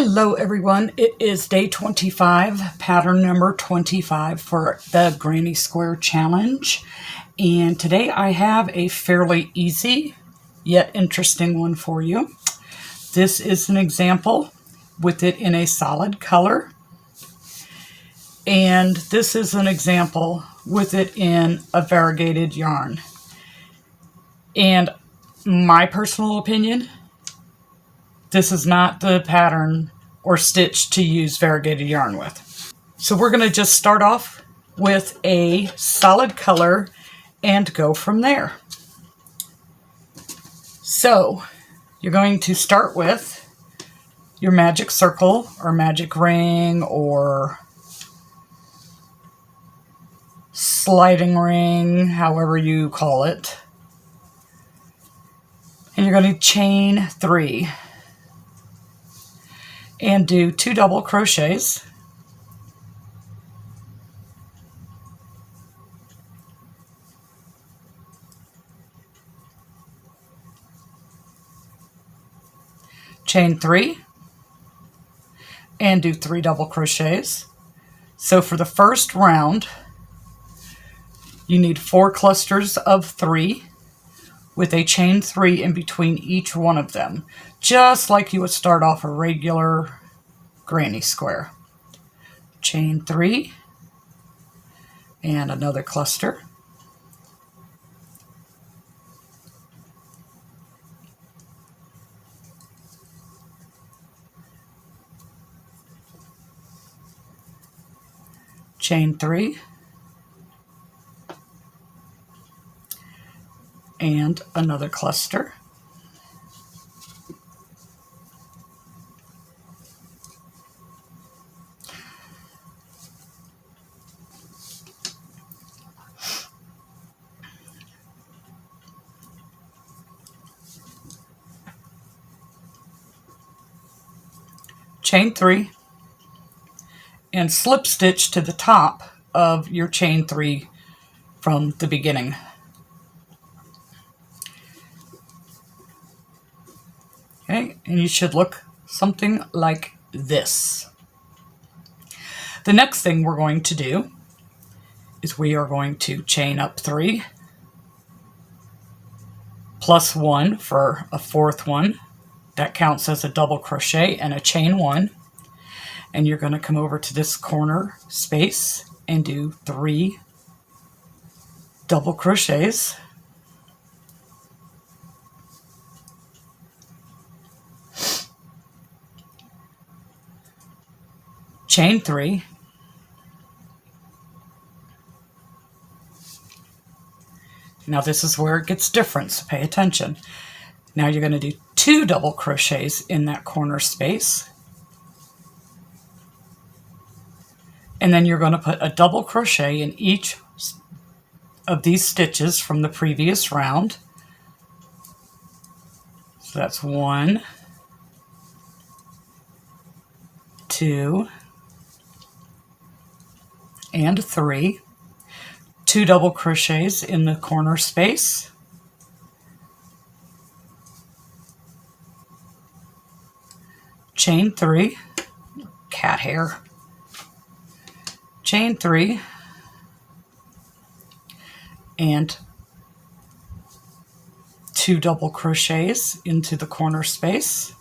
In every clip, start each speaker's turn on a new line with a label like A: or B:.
A: Hello everyone, it is day 25, pattern number 25 for the Granny Square Challenge. And today I have a fairly easy yet interesting one for you. This is an example with it in a solid color. And this is an example with it in a variegated yarn. And my personal opinion, this is not the pattern or stitch to use variegated yarn with. So we're going to just start off with a solid color and go from there. So you're going to start with your magic circle or magic ring or sliding ring, however you call it. And you're going to chain 3. And do 2 double crochets, chain 3, and do 3 double crochets. So for the first round, you need 4 clusters of 3 with a chain 3 in between each one of them, just like you would start off a regular granny square. Chain 3 and another cluster. Chain 3 and another cluster. Chain 3 and slip stitch to the top of your chain 3 from the beginning. Okay, and you should look something like this. The next thing we're going to do is we are going to chain up 3 plus 1 for a 4th one. That counts as a double crochet and a chain 1. And you're going to come over to this corner space and do 3 double crochets. Chain 3. Now this is where it gets different, so pay attention. Now you're going to do 2 double crochets in that corner space. And then you're going to put a double crochet in each of these stitches from the previous round. So that's 1, 2, and 3. 2 double crochets in the corner space. Chain 3, cat hair. Chain 3 and 2 double crochets into the corner space.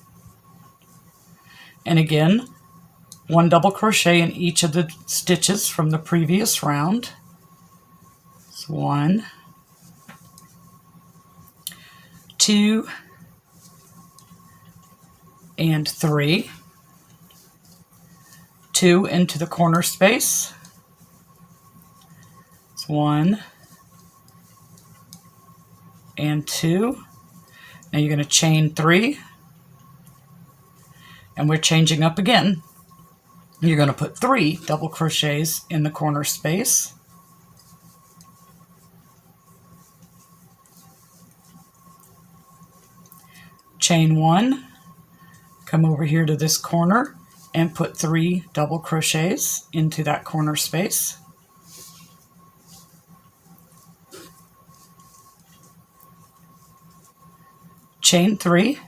A: And again, 1 double crochet in each of the stitches from the previous round. So 1, 2, and 3. 2 into the corner space. It's 1 and 2. Now you're going to chain 3. And we're changing up again. You're going to put 3 double crochets in the corner space. Chain 1. Come over here to this corner and put 3 double crochets into that corner space. Chain 3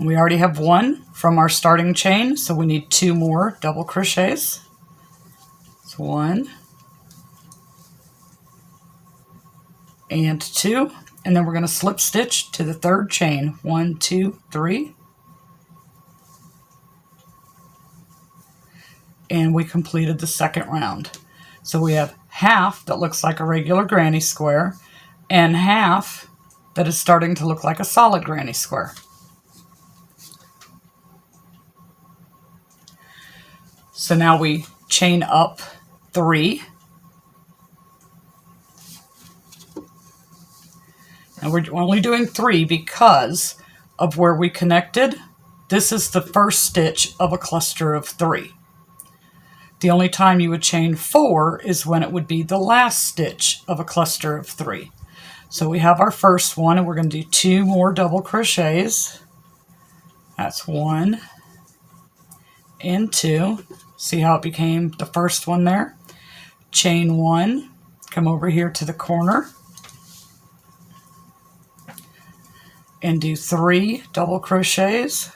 A: We already have one from our starting chain, so we need 2 more double crochets. So 1 and 2, and then we're going to slip stitch to the 3rd chain. 1, 2, 3. And we completed the 2nd round. So we have half that looks like a regular granny square and half that is starting to look like a solid granny square. So now we chain up 3. And we're only doing 3 because of where we connected. This is the first stitch of a cluster of 3. The only time you would chain 4 is when it would be the last stitch of a cluster of 3. So we have our first one, and we're going to do 2 more double crochets. That's 1 and 2. See how it became the first one there? Chain 1, come over here to the corner, and do 3 double crochets.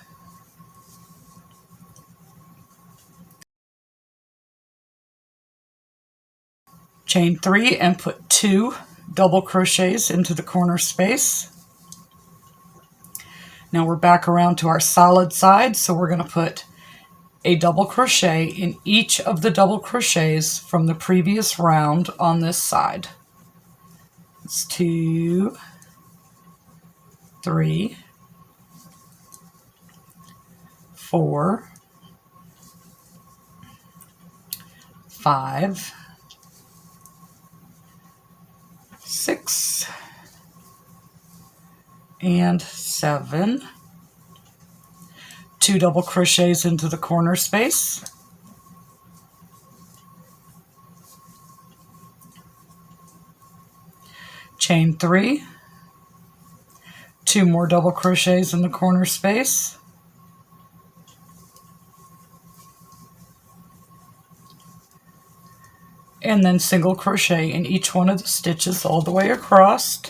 A: Chain 3 and put 2 double crochets into the corner space. Now we're back around to our solid side, so we're going to put a double crochet in each of the double crochets from the previous round on this side. It's 2, 3, 4, 5, 6, and 7. 2 double crochets into the corner space. Chain 3. 2 more double crochets in the corner space. And then single crochet in each one of the stitches all the way across.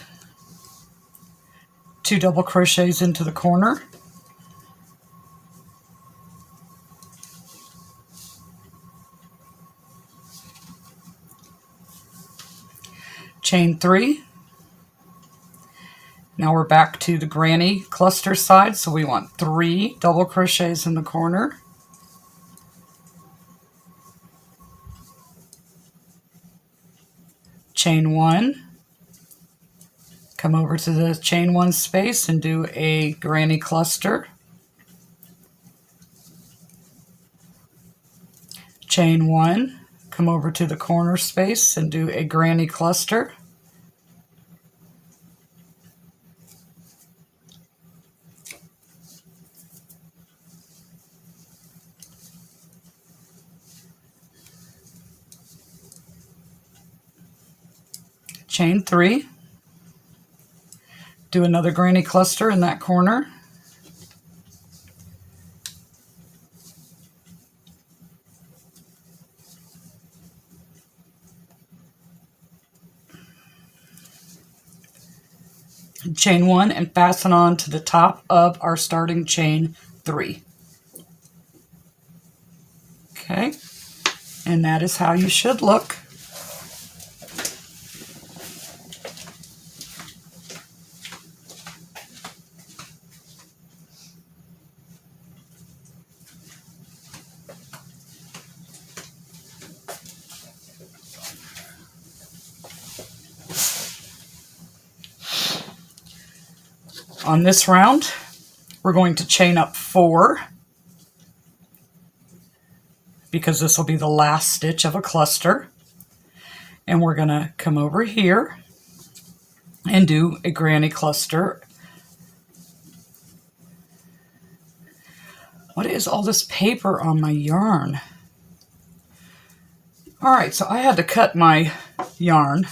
A: 2 double crochets into the corner. Chain 3. Now we're back to the granny cluster side, so we want 3 double crochets in the corner. Chain 1. Come over to the chain 1 space and do a granny cluster. Chain 1. Come over to the corner space and do a granny cluster. Chain 3. Do another granny cluster in that corner. Chain 1 and fasten on to the top of our starting chain 3. Okay, and that is how you should look. On this round, we're going to chain up 4 because this will be the last stitch of a cluster. And we're going to come over here and do a granny cluster. What is all this paper on my yarn? All right, so I had to cut my yarn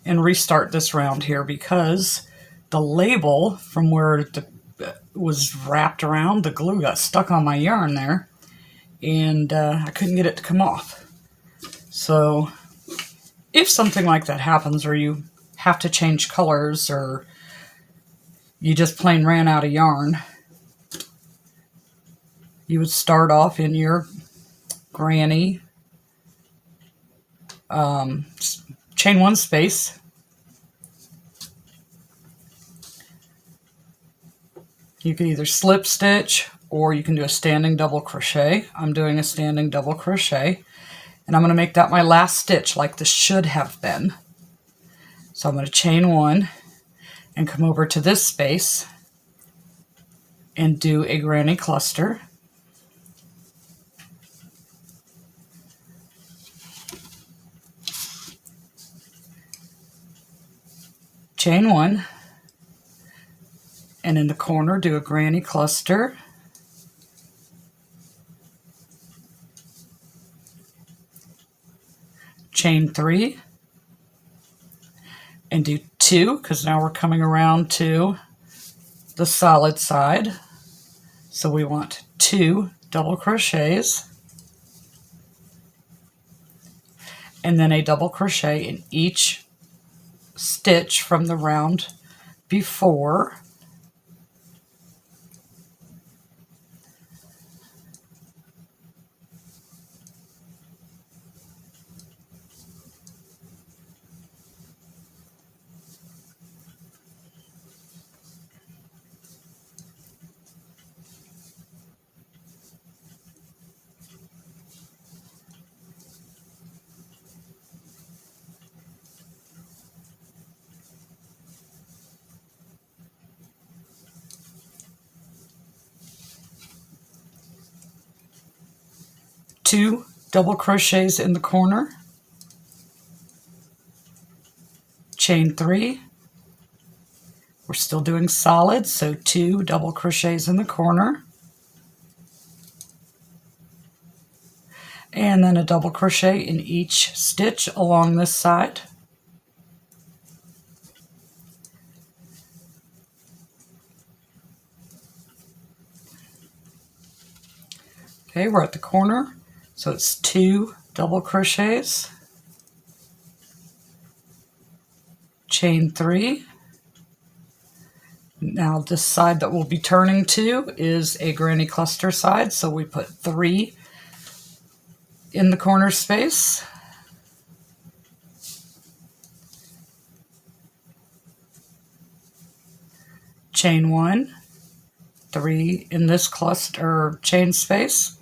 A: and restart this round here because the label from where it was wrapped around, the glue got stuck on my yarn there, and I couldn't get it to come off. So if something like that happens, or you have to change colors, or you just plain ran out of yarn, you would start off in your granny chain 1 space. You can either slip stitch or you can do a standing double crochet. I'm doing a standing double crochet, and I'm going to make that my last stitch like this should have been. So I'm going to chain 1 and come over to this space and do a granny cluster. Chain 1, and in the corner do a granny cluster. Chain 3, and do 2, because now we're coming around to the solid side. So we want 2 double crochets, and then a double crochet in each stitch from the round before. Two double crochets in the corner, chain 3. We're still doing solid, so 2 double crochets in the corner, and then a double crochet in each stitch along this side. Okay, we're at the corner, so it's 2 double crochets, chain 3. Now this side that we'll be turning to is a granny cluster side, so we put 3 in the corner space. Chain 1, 3 in this cluster chain space.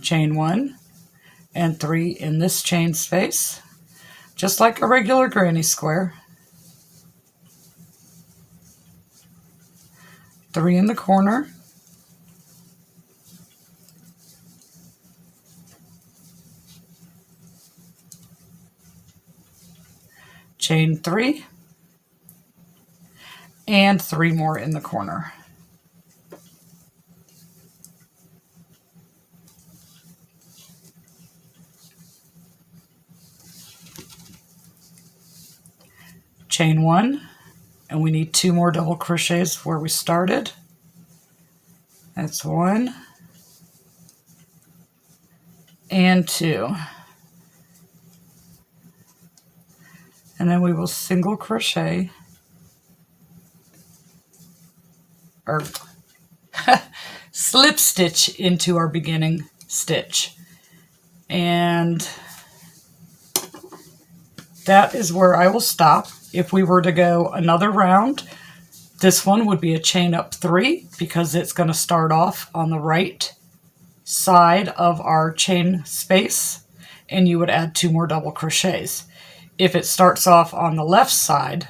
A: Chain 1 and 3 in this chain space, just like a regular granny square. 3 in the corner, chain 3, and 3 more in the corner. Chain 1, and we need 2 more double crochets where we started. That's 1 and 2. And then we will single crochet, or slip stitch into our beginning stitch. And that is where I will stop. If we were to go another round, this one would be a chain up 3 because it's going to start off on the right side of our chain space, and you would add 2 more double crochets. If it starts off on the left side,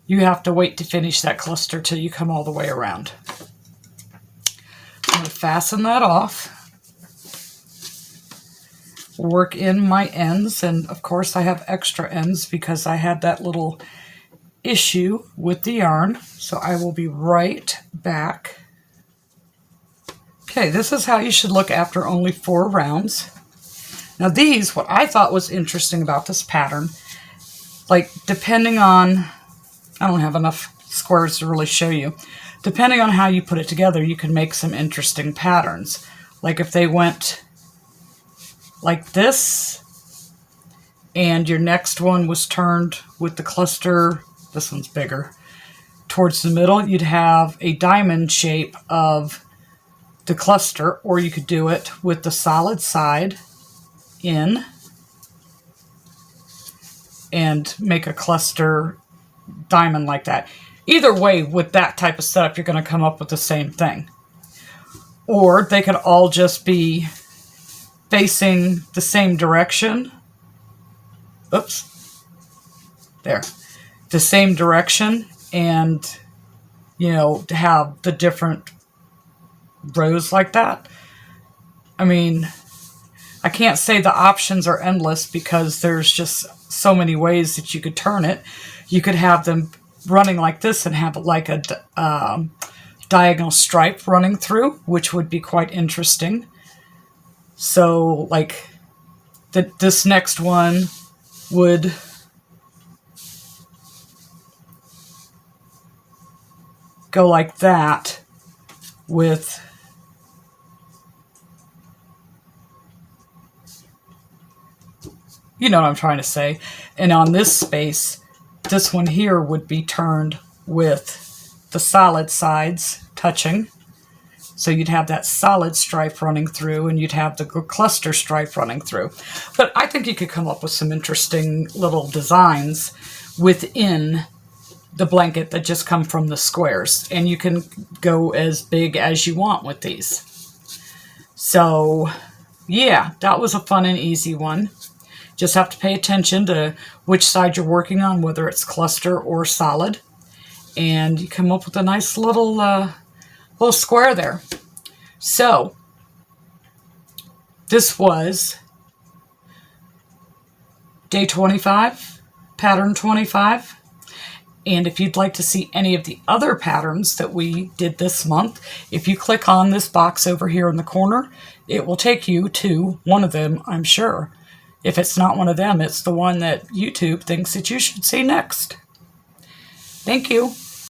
A: you have to wait to finish that cluster till you come all the way around. I'm going to fasten that off, work in my ends, and of course I have extra ends because I had that little issue with the yarn, so I will be right back. Okay, this is how you should look after only 4 rounds. Now these, what I thought was interesting about this pattern, like depending on, I don't have enough squares to really show you, depending on how you put it together, you can make some interesting patterns. Like if they went like this, and your next one was turned with the cluster, this one's bigger. Towards the middle, you'd have a diamond shape of the cluster, or you could do it with the solid side in and make a cluster diamond like that. Either way, with that type of setup, you're going to come up with the same thing. Or they could all just be facing the same direction. Oops. There. The same direction, and, you know, to have the different rows like that. I mean, I can't say the options are endless because there's just so many ways that you could turn it. You could have them running like this and have like a diagonal stripe running through, which would be quite interesting. So, like, this next one would go like that with you know what I'm trying to say. And on this space, this one here would be turned with the solid sides touching. So you'd have that solid stripe running through, and you'd have the cluster stripe running through. But I think you could come up with some interesting little designs within the blanket that just come from the squares. And you can go as big as you want with these. So, yeah, that was a fun and easy one. Just have to pay attention to which side you're working on, whether it's cluster or solid. And you come up with a nice little square there. So, this was day 25, pattern 25. And if you'd like to see any of the other patterns that we did this month, if you click on this box over here in the corner, it will take you to one of them, I'm sure. If it's not one of them, it's the one that YouTube thinks that you should see next. Thank you.